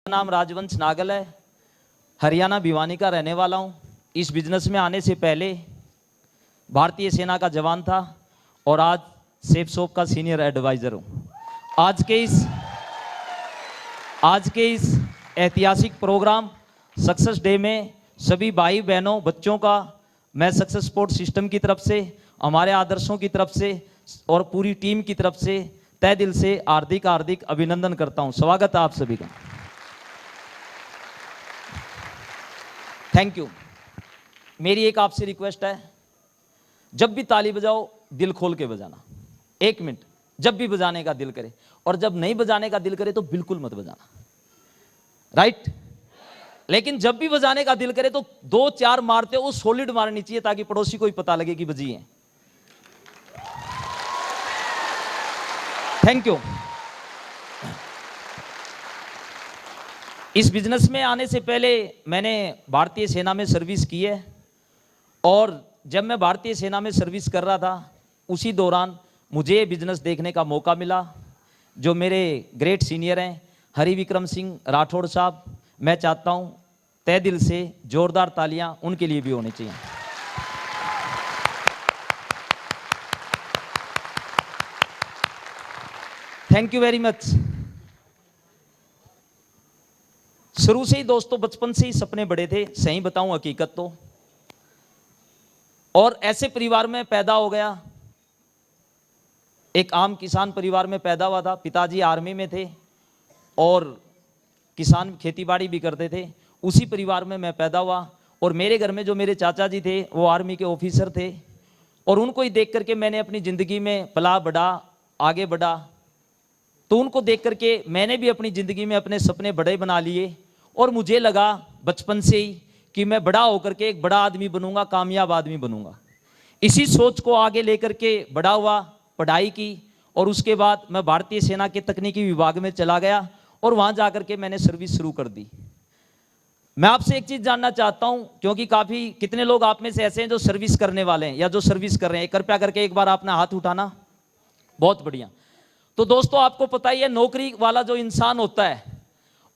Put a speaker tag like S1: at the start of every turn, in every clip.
S1: नाम राजवंश नागल है, हरियाणा भिवानी का रहने वाला हूँ। इस बिजनेस में आने से पहले भारतीय सेना का जवान था और आज सेफ शॉप का सीनियर एडवाइजर हूँ। आज के इस ऐतिहासिक प्रोग्राम सक्सेस डे में सभी भाई बहनों बच्चों का मैं सक्सेस स्पोर्ट सिस्टम की तरफ से, हमारे आदर्शों की तरफ से और पूरी टीम की तरफ से तहे दिल से हार्दिक अभिनंदन करता हूं। स्वागत है आप सभी का। Thank you. मेरी एक आपसे रिक्वेस्ट है, जब भी ताली बजाओ दिल खोल के बजाना। 1 मिनट जब भी बजाने का दिल करे, और जब नहीं बजाने का दिल करे तो बिल्कुल मत बजाना, राइट? लेकिन जब भी बजाने का दिल करे तो 2-4 मारते हो, सॉलिड मारनी चाहिए ताकि पड़ोसी को ही पता लगे कि बजी है। Thank you. इस बिजनेस में आने से पहले मैंने भारतीय सेना में सर्विस की है, और जब मैं भारतीय सेना में सर्विस कर रहा था उसी दौरान मुझे बिजनेस देखने का मौका मिला। जो मेरे ग्रेट सीनियर हैं हरि विक्रम सिंह राठौड़ साहब, मैं चाहता हूं तहे दिल से जोरदार तालियां उनके लिए भी होनी चाहिए। Thank you very much. शुरू से ही दोस्तों, बचपन से ही सपने बड़े थे, सही बताऊं हकीकत तो, और ऐसे परिवार में पैदा हो गया, एक आम किसान परिवार में पैदा हुआ था। पिताजी आर्मी में थे और किसान खेतीबाड़ी भी करते थे। उसी परिवार में मैं पैदा हुआ, और मेरे घर में जो मेरे चाचा जी थे वो आर्मी के ऑफिसर थे, और उनको ही देख करके मैंने अपनी ज़िंदगी में पला बढ़ा, आगे बढ़ा। तो उनको देख करके मैंने भी अपनी ज़िंदगी में अपने सपने बड़े बना लिए, और मुझे लगा बचपन से ही कि मैं बड़ा होकर के एक बड़ा आदमी बनूंगा, कामयाब आदमी बनूंगा। इसी सोच को आगे लेकर के बड़ा हुआ, पढ़ाई की, और उसके बाद मैं भारतीय सेना के तकनीकी विभाग में चला गया और वहाँ जाकर के मैंने सर्विस शुरू कर दी। मैं आपसे एक चीज़ जानना चाहता हूँ, क्योंकि काफ़ी कितने लोग आप में से ऐसे हैं जो सर्विस करने वाले हैं या जो सर्विस कर रहे हैं, कृपया करके एक बार अपना हाथ उठाना। बहुत बढ़िया। तो दोस्तों, आपको पता ही है, नौकरी वाला जो इंसान होता है,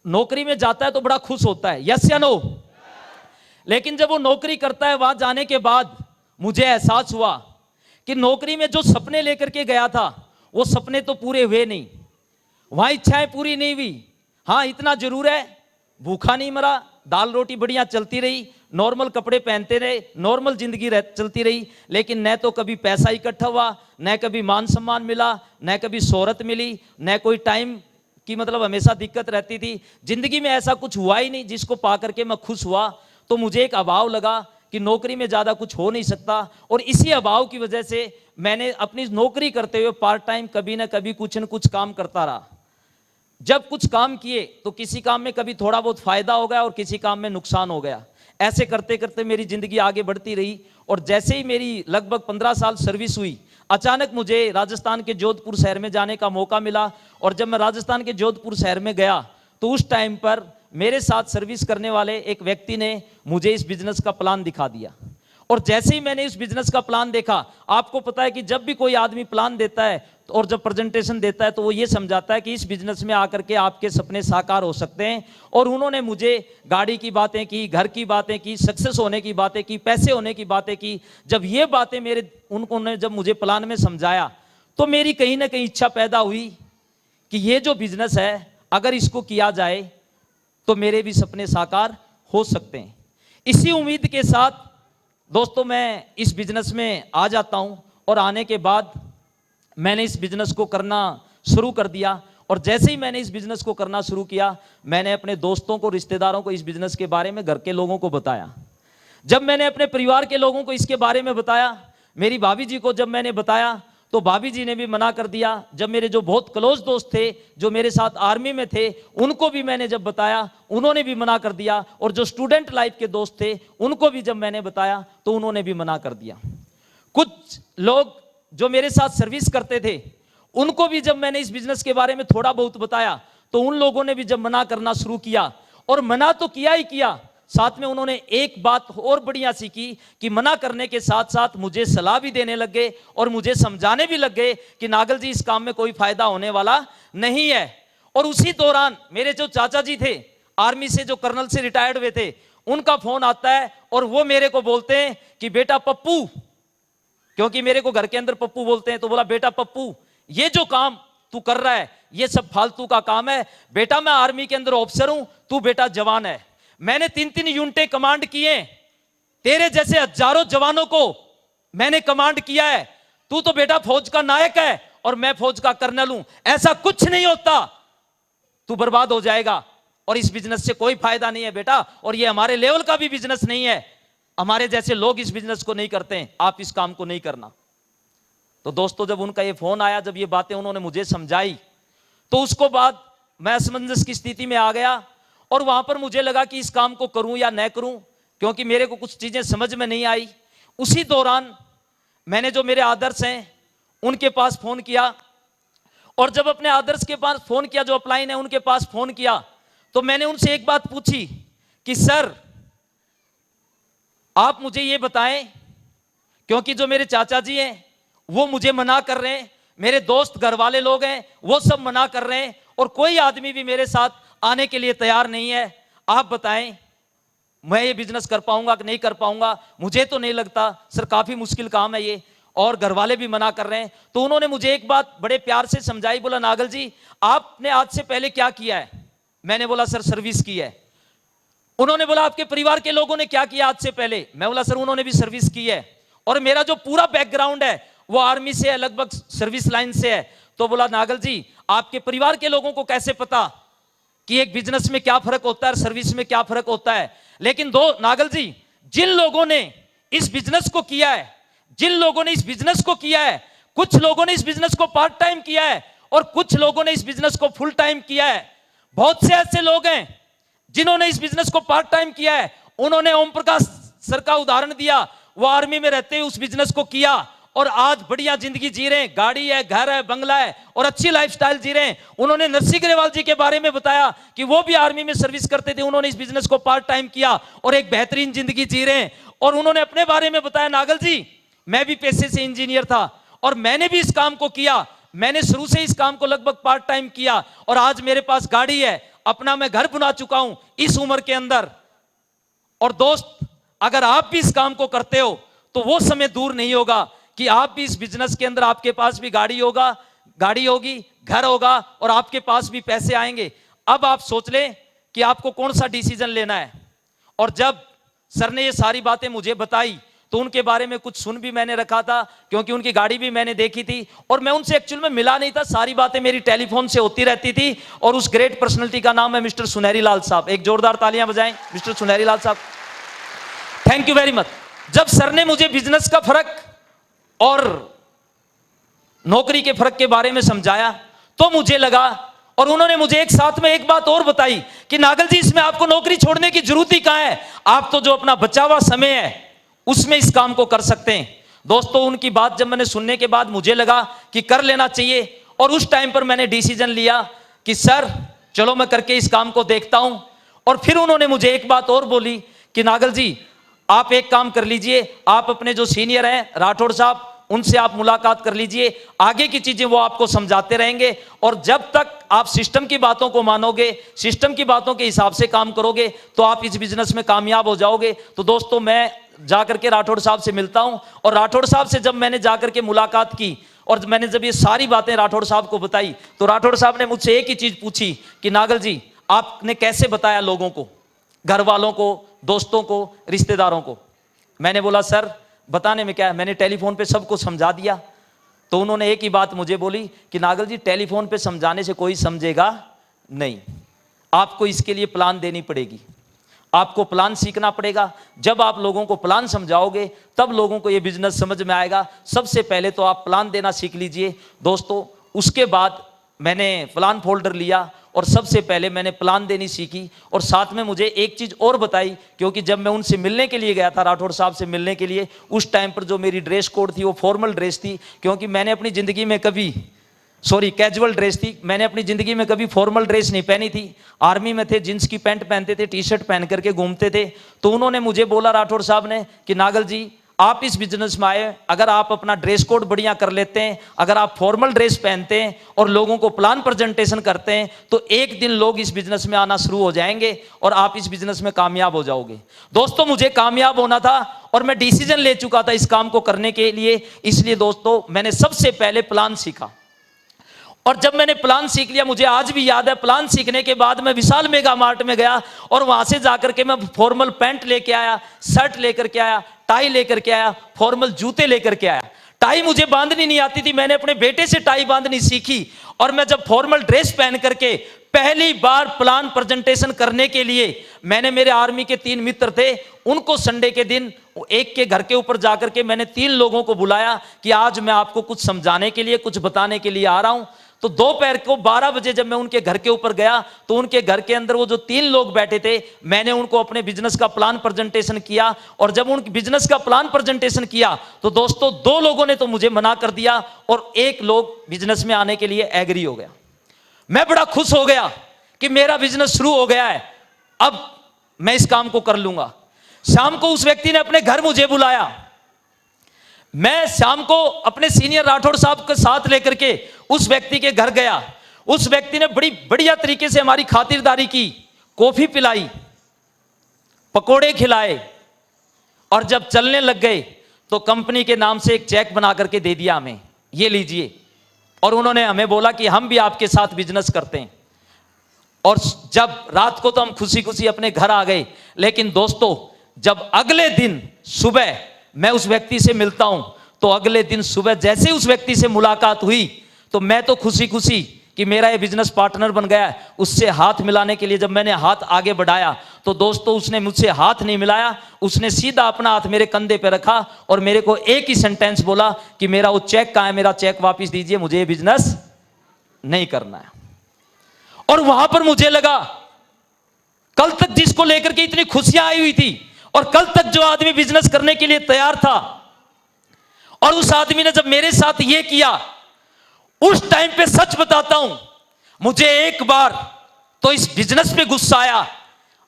S1: नौकरी में जाता है तो बड़ा खुश होता है, यस या नो? लेकिन जब वो नौकरी करता है, वहां जाने के बाद मुझे एहसास हुआ कि नौकरी में जो सपने लेकर के गया था वो सपने तो पूरे हुए नहीं, वहां इच्छाएं पूरी नहीं हुई। हाँ, इतना जरूर है, भूखा नहीं मरा, दाल रोटी बढ़िया चलती रही, नॉर्मल कपड़े पहनते रहे, नॉर्मल जिंदगी चलती रही, लेकिन न तो कभी पैसा इकट्ठा हुआ, न कभी मान सम्मान मिला, न कभी शोहरत मिली, न कोई टाइम की, मतलब हमेशा दिक्कत रहती थी। जिंदगी में ऐसा कुछ हुआ ही नहीं जिसको पा करके मैं खुश हुआ। तो मुझे एक अभाव लगा कि नौकरी में ज़्यादा कुछ हो नहीं सकता, और इसी अभाव की वजह से मैंने अपनी नौकरी करते हुए पार्ट टाइम कभी ना कभी कुछ न कुछ काम करता रहा। जब कुछ काम किए तो किसी काम में कभी थोड़ा बहुत फायदा हो गया और किसी काम में नुकसान हो गया। ऐसे करते करते मेरी जिंदगी आगे बढ़ती रही, और जैसे ही मेरी लगभग 15 साल सर्विस हुई, अचानक मुझे राजस्थान के जोधपुर शहर में जाने का मौका मिला। और जब मैं राजस्थान के जोधपुर शहर में गया तो उस टाइम पर मेरे साथ सर्विस करने वाले एक व्यक्ति ने मुझे इस बिजनेस का प्लान दिखा दिया। और जैसे ही मैंने इस बिजनेस का प्लान देखा, आपको पता है कि जब भी कोई आदमी प्लान देता है और जब प्रेजेंटेशन देता है तो वो ये समझाता है कि इस बिजनेस में आकर के आपके सपने साकार हो सकते हैं। और उन्होंने मुझे गाड़ी की बातें की, घर की बातें की, सक्सेस होने की बातें की, पैसे होने की बातें की। जब ये बातें उन्होंने जब मुझे प्लान में समझाया तो मेरी कहीं ना कहीं इच्छा पैदा हुई कि ये जो बिजनेस है, अगर इसको किया जाए तो मेरे भी सपने साकार हो सकते हैं। इसी उम्मीद के साथ दोस्तों मैं इस बिजनेस में आ जाता हूं, और आने के बाद मैंने इस बिजनेस को करना शुरू कर दिया। और जैसे ही मैंने इस बिजनेस को करना शुरू किया, मैंने अपने दोस्तों को, रिश्तेदारों को इस बिजनेस के बारे में, घर के लोगों को बताया। जब मैंने अपने परिवार के लोगों को इसके बारे में बताया, मेरी भाभी जी को जब मैंने बताया तो भाभी जी ने भी मना कर दिया। जब मेरे जो बहुत क्लोज दोस्त थे, जो मेरे साथ आर्मी में थे, उनको भी मैंने जब बताया, उन्होंने भी मना कर दिया। और जो स्टूडेंट लाइफ के दोस्त थे, उनको भी जब मैंने बताया तो उन्होंने भी मना कर दिया। कुछ लोग जो मेरे साथ सर्विस करते थे, उनको भी जब मैंने इस बिजनेस के बारे में थोड़ा बहुत बताया तो उन लोगों ने भी जब मना करना शुरू किया, और मना तो किया ही किया, साथ में उन्होंने एक बात और बढ़िया सीखी कि मना करने के साथ साथ मुझे सलाह भी देने लग गए और मुझे समझाने भी लग गए कि नागल जी, इस काम में कोई फायदा होने वाला नहीं है। और उसी दौरान मेरे जो चाचा जी थे, आर्मी से, जो कर्नल से रिटायर्ड हुए थे, उनका फोन आता है और वो मेरे को बोलते हैं कि बेटा पप्पू, क्योंकि मेरे को घर के अंदर पप्पू बोलते हैं, तो बोला बेटा पप्पू, ये जो काम तू कर रहा है ये सब फालतू का काम है बेटा, मैं आर्मी के अंदर ऑफिसर हूं, तू बेटा जवान है, मैंने 3-3 यूनिटें कमांड किए, तेरे जैसे हजारों जवानों को मैंने कमांड किया है, तू तो बेटा फौज का नायक है और मैं फौज का कर्नल हूं, ऐसा कुछ नहीं होता, तू बर्बाद हो जाएगा और इस बिजनेस से कोई फायदा नहीं है बेटा, और ये हमारे लेवल का भी बिजनेस नहीं है, हमारे जैसे लोग इस बिजनेस को नहीं करते हैं, आप इस काम को नहीं करना। तो दोस्तों, जब उनका ये फोन आया, जब ये बातें उन्होंने मुझे समझाई, तो उसको बाद मैं असमंजस की स्थिति में आ गया और वहां पर मुझे लगा कि इस काम को करूं या न करूं, क्योंकि मेरे को कुछ चीजें समझ में नहीं आई। उसी दौरान मैंने जो मेरे आदर्श हैं उनके पास फोन किया, और जब अपने आदर्श के पास फोन किया, जो अपलाइन है उनके पास फोन किया, तो मैंने उनसे एक बात पूछी कि सर आप मुझे ये बताएं, क्योंकि जो मेरे चाचा जी हैं वो मुझे मना कर रहे हैं, मेरे दोस्त घर वाले लोग हैं वो सब मना कर रहे हैं, और कोई आदमी भी मेरे साथ आने के लिए तैयार नहीं है, आप बताएं मैं ये बिजनेस कर पाऊंगा कि नहीं कर पाऊंगा, मुझे तो नहीं लगता सर, काफी मुश्किल काम है ये, और घर वाले भी मना कर रहे हैं। तो उन्होंने मुझे एक बात बड़े प्यार से समझाई, बोला नागल जी आपने आज से पहले क्या किया है? मैंने बोला सर सर्विस की है। उन्होंने बोला आपके परिवार के लोगों ने क्या किया आज से पहले? मैं बोला सर उन्होंने भी सर्विस की है, और मेरा जो पूरा बैकग्राउंड है वो आर्मी से है, लगभग सर्विस लाइन से है। तो बोला नागल जी आपके परिवार के लोगों को कैसे पता कि एक बिजनेस में क्या फर्क होता है और सर्विस में क्या फर्क होता है? लेकिन दो नागल जी, जिन लोगों ने इस बिजनेस को किया है, जिन लोगों ने इस बिजनेस को किया है, कुछ लोगों ने इस बिजनेस को पार्ट टाइम किया है और कुछ लोगों ने इस बिजनेस को फुल टाइम किया है। बहुत से ऐसे लोग हैं जिन्होंने इस बिजनेस को पार्ट टाइम किया है। उन्होंने ओम प्रकाश सर का उदाहरण दिया, वो आर्मी में रहते हुए उस बिजनेस को किया और आज बढ़िया जिंदगी जी रहे हैं, गाड़ी है, घर है, बंगला है और अच्छी लाइफस्टाइल जी रहे हैं। उन्होंने नरसिंह ग्रेवाल जी के बारे में बताया कि वो भी आर्मी में सर्विस करते थे, उन्होंने इस बिजनेस को पार्ट टाइम किया और एक बेहतरीन जिंदगी जी रहे हैं। और उन्होंने अपने बारे में बताया, नागल जी मैं भी पेशे से इंजीनियर था और मैंने भी इस काम को किया, मैंने शुरू से इस काम को लगभग पार्ट टाइम किया और आज मेरे पास गाड़ी है, अपना मैं घर बना चुका हूं इस उम्र के अंदर। और दोस्त, अगर आप भी इस काम को करते हो तो वो समय दूर नहीं होगा कि आप भी इस बिजनेस के अंदर, आपके पास भी गाड़ी होगी, घर होगा और आपके पास भी पैसे आएंगे। अब आप सोच लें कि आपको कौन सा डिसीजन लेना है। और जब सर ने ये सारी बातें मुझे बताई तो उनके बारे में कुछ सुन भी मैंने रखा था, क्योंकि उनकी गाड़ी भी मैंने देखी थी और मैं उनसे एक्चुअल में मिला नहीं था, सारी बातें मेरी टेलीफोन से होती रहती थी। और उस ग्रेट पर्सनैलिटी का नाम है मिस्टर सुनहरी लाल साहब। एक जोरदार तालियां बजाएं मिस्टर सुनहरी लाल साहब, थैंक यू वेरी मच। जब सर ने मुझे बिजनेस का फर्क और नौकरी के फर्क के बारे में समझाया तो मुझे लगा, और उन्होंने मुझे एक साथ में एक बात और बताई कि नागल जी इसमें आपको नौकरी छोड़ने की जरूरत ही कहां है, आप तो जो अपना बचा हुआ समय है उसमें इस काम को कर सकते हैं। दोस्तों, उनकी बात जब मैंने सुनने के बाद मुझे लगा कि कर लेना चाहिए, और उस टाइम पर मैंने डिसीजन लिया कि सर चलो मैं करके इस काम को देखता हूं। और फिर उन्होंने मुझे एक बात और बोली कि नागल जी आप एक काम कर लीजिए, आप अपने जो सीनियर हैं राठौड़ साहब उनसे आप मुलाकात कर लीजिए, आगे की चीजें वो आपको समझाते रहेंगे, और जब तक आप सिस्टम की बातों को मानोगे, सिस्टम की बातों के हिसाब से काम करोगे तो आप इस बिजनेस में कामयाब हो जाओगे। तो दोस्तों, मैं जाकर के राठौड़ साहब से मिलता हूं, और राठौड़ साहब से जब मैंने जाकर के मुलाकात की और मैंने जब ये सारी बातें राठौड़ साहब को बताई तो राठौड़ साहब ने मुझसे एक ही चीज पूछी कि नागल जी आपने कैसे बताया लोगों को, घर वालों को, दोस्तों को, रिश्तेदारों को? मैंने बोला सर बताने में क्या है, मैंने टेलीफोन पे सबको समझा दिया। तो उन्होंने एक ही बात मुझे बोली कि नागल जी टेलीफोन पे समझाने से कोई समझेगा नहीं, आपको इसके लिए प्लान देनी पड़ेगी, आपको प्लान सीखना पड़ेगा। जब आप लोगों को प्लान समझाओगे तब लोगों को ये बिजनेस समझ में आएगा। सबसे पहले तो आप प्लान देना सीख लीजिए दोस्तों। उसके बाद मैंने प्लान फोल्डर लिया और सबसे पहले मैंने प्लान देनी सीखी, और साथ में मुझे एक चीज़ और बताई, क्योंकि जब मैं उनसे मिलने के लिए गया था, राठौड़ साहब से मिलने के लिए, उस टाइम पर जो मेरी ड्रेस कोड थी वो फॉर्मल ड्रेस थी, क्योंकि मैंने अपनी ज़िंदगी में कभी कैजुअल ड्रेस थी, मैंने अपनी ज़िंदगी में कभी फॉर्मल ड्रेस नहीं पहनी थी। आर्मी में थे, जींस की पैंट पहनते थे, टी शर्ट पहन करके घूमते थे। तो उन्होंने मुझे बोला राठौड़ साहब ने कि नागल जी आप इस बिजनेस में आए, अगर आप अपना ड्रेस कोड बढ़िया कर लेते हैं, अगर आप फॉर्मल ड्रेस पहनते हैं और लोगों को प्लान प्रेजेंटेशन करते हैं, तो एक दिन लोग इस बिजनेस में आना शुरू हो जाएंगे और आप इस बिजनेस में कामयाब हो जाओगे। दोस्तों, मुझे कामयाब होना था और मैं डिसीजन ले चुका था इस काम को करने के लिए। इसलिए दोस्तों, मैंने सबसे पहले प्लान सीखा और जब मैंने प्लान सीख लिया, मुझे आज भी याद है, प्लान सीखने के बाद मैं विशाल मेगा मार्ट में गया और वहां से जाकर के मैं फॉर्मल पैंट लेके आया, शर्ट लेकर के आया, टाई लेकर के आया, फॉर्मल जूते लेकर के आया। टाई मुझे बांधनी नहीं आती थी, मैंने अपने बेटे से टाई बांधनी सीखी और मैं जब फॉर्मल ड्रेस पहन करके पहली बार प्लान प्रेजेंटेशन करने के लिए, मैंने मेरे आर्मी के 3 मित्र थे, उनको संडे के दिन एक के घर के ऊपर जाकर के मैंने 3 लोगों को बुलाया कि आज मैं आपको कुछ समझाने के लिए, कुछ बताने के लिए आ रहा हूं। तो दोपहर को 12 बजे जब मैं उनके घर के ऊपर गया तो उनके घर के अंदर वो जो 3 लोग बैठे थे, मैंने उनको अपने बिजनेस का प्लान प्रेजेंटेशन किया और जब उनके बिजनेस का प्लान प्रेजेंटेशन किया तो दोस्तों 2 लोगों ने तो मुझे मना कर दिया और 1 लोग बिजनेस में आने के लिए एग्री हो गया। मैं बड़ा खुश हो गया कि मेरा बिजनेस शुरू हो गया है, अब मैं इस काम को कर लूंगा। शाम को उस व्यक्ति ने अपने घर मुझे बुलाया, मैं शाम को अपने सीनियर राठौड़ साहब के साथ लेकर के उस व्यक्ति के घर गया। उस व्यक्ति ने बड़ी बढ़िया तरीके से हमारी खातिरदारी की, कॉफी पिलाई, पकोड़े खिलाए और जब चलने लग गए तो कंपनी के नाम से एक चेक बना करके दे दिया हमें, ये लीजिए। और उन्होंने हमें बोला कि हम भी आपके साथ बिजनेस करते हैं। और जब रात को तो हम खुशी खुशी अपने घर आ गए, लेकिन दोस्तों जब अगले दिन सुबह मैं उस व्यक्ति से मिलता हूं तो अगले दिन सुबह जैसे उस व्यक्ति से मुलाकात हुई तो मैं तो खुशी खुशी कि मेरा ये बिजनेस पार्टनर बन गया है, उससे हाथ मिलाने के लिए जब मैंने हाथ आगे बढ़ाया तो दोस्तों उसने मुझसे हाथ नहीं मिलाया, उसने सीधा अपना हाथ मेरे कंधे पे रखा और मेरे को एक ही सेंटेंस बोला कि मेरा वो चेक कहां है, मेरा चेक वापस दीजिए, मुझे ये बिजनेस नहीं करना है। और वहां पर मुझे लगा कल तक जिसको लेकर के इतनी खुशियां आई हुई थी और कल तक जो आदमी बिजनेस करने के लिए तैयार था और उस आदमी ने जब मेरे साथ ये किया, उस टाइम पे सच बताता हूं मुझे एक बार तो इस बिजनेस पे गुस्सा आया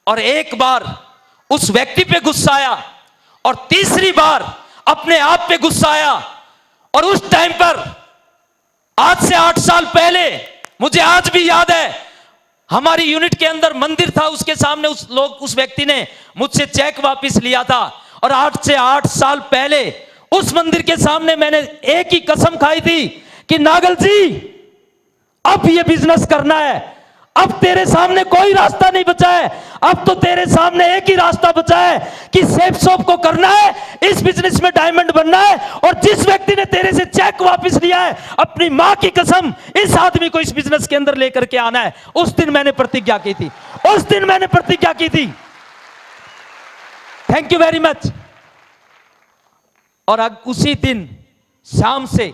S1: और एक बार उस व्यक्ति पे गुस्सा आया और तीसरी बार अपने आप पे गुस्सा आया। और उस टाइम पर आज से 8 साल पहले मुझे आज भी याद है, हमारी यूनिट के अंदर मंदिर था, उसके सामने उस व्यक्ति ने मुझसे चेक वापस लिया था और 8 से 8 साल पहले उस मंदिर के सामने मैंने एक ही कसम खाई थी कि नागल जी अब ये बिजनेस करना है, अब तेरे सामने कोई रास्ता नहीं बचा है, अब तो तेरे सामने एक ही रास्ता बचा है कि सेफ शॉप को करना है, इस बिजनेस में डायमंड बनना है। और जिस व्यक्ति ने तेरे से चेक वापस लिया है, अपनी मां की कसम, इस आदमी को इस बिजनेस के अंदर लेकर के आना है। उस दिन मैंने प्रतिज्ञा की थी, उस दिन मैंने प्रतिज्ञा की थी। Thank you very much. और उसी दिन शाम से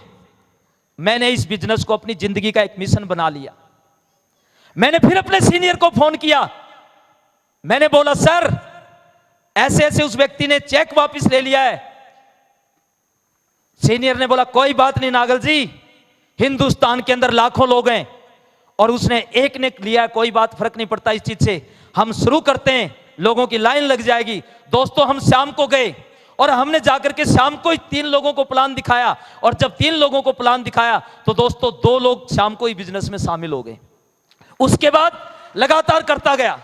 S1: मैंने इस बिजनेस को अपनी जिंदगी का एक मिशन बना लिया। मैंने फिर अपने सीनियर को फोन किया, मैंने बोला सर ऐसे ऐसे उस व्यक्ति ने चेक वापस ले लिया है। सीनियर ने बोला कोई बात नहीं नागल जी, हिंदुस्तान के अंदर लाखों लोग हैं और उसने एक ने लिया है, कोई बात फर्क नहीं पड़ता इस चीज से, हम शुरू करते हैं, लोगों की लाइन लग जाएगी। दोस्तों हम शाम को गए और हमने जाकर के शाम को ही 3 लोगों को प्लान दिखाया और जब 3 लोगों को प्लान दिखाया तो दोस्तों 2 लोग शाम को ही बिजनेस में शामिल हो गए। उसके बाद लगातार करता गया,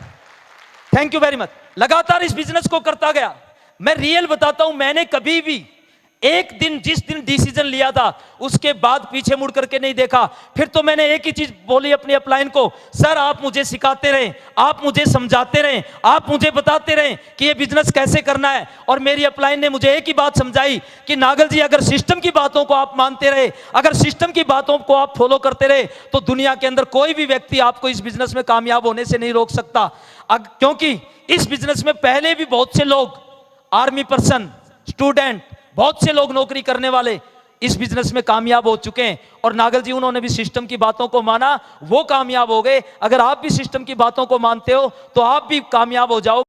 S1: थैंक यू वेरी मच, लगातार इस बिजनेस को करता गया। मैं रियल बताता हूं, मैंने कभी भी एक दिन जिस दिन डिसीजन लिया था उसके बाद पीछे मुड़ करके नहीं देखा। फिर तो मैंने एक ही चीज बोली अपनी अपलाइन को, सर आप मुझे सिखाते रहें, आप मुझे समझाते रहें, आप मुझे बताते रहें कि ये बिजनेस कैसे करना है। और मेरी अपलाइन ने मुझे एक ही बात समझाई कि नागल जी अगर सिस्टम की बातों को आप मानते रहे, अगर सिस्टम की बातों को आप फॉलो करते रहे तो दुनिया के अंदर कोई भी व्यक्ति आपको इस बिजनेस में कामयाब होने से नहीं रोक सकता। क्योंकि इस बिजनेस में पहले भी बहुत से लोग, आर्मी पर्सन, स्टूडेंट, बहुत से लोग नौकरी करने वाले इस बिजनेस में कामयाब हो चुके हैं। और नागल जी उन्होंने भी सिस्टम की बातों को माना, वो कामयाब हो गए। अगर आप भी सिस्टम की बातों को मानते हो तो आप भी कामयाब हो जाओ।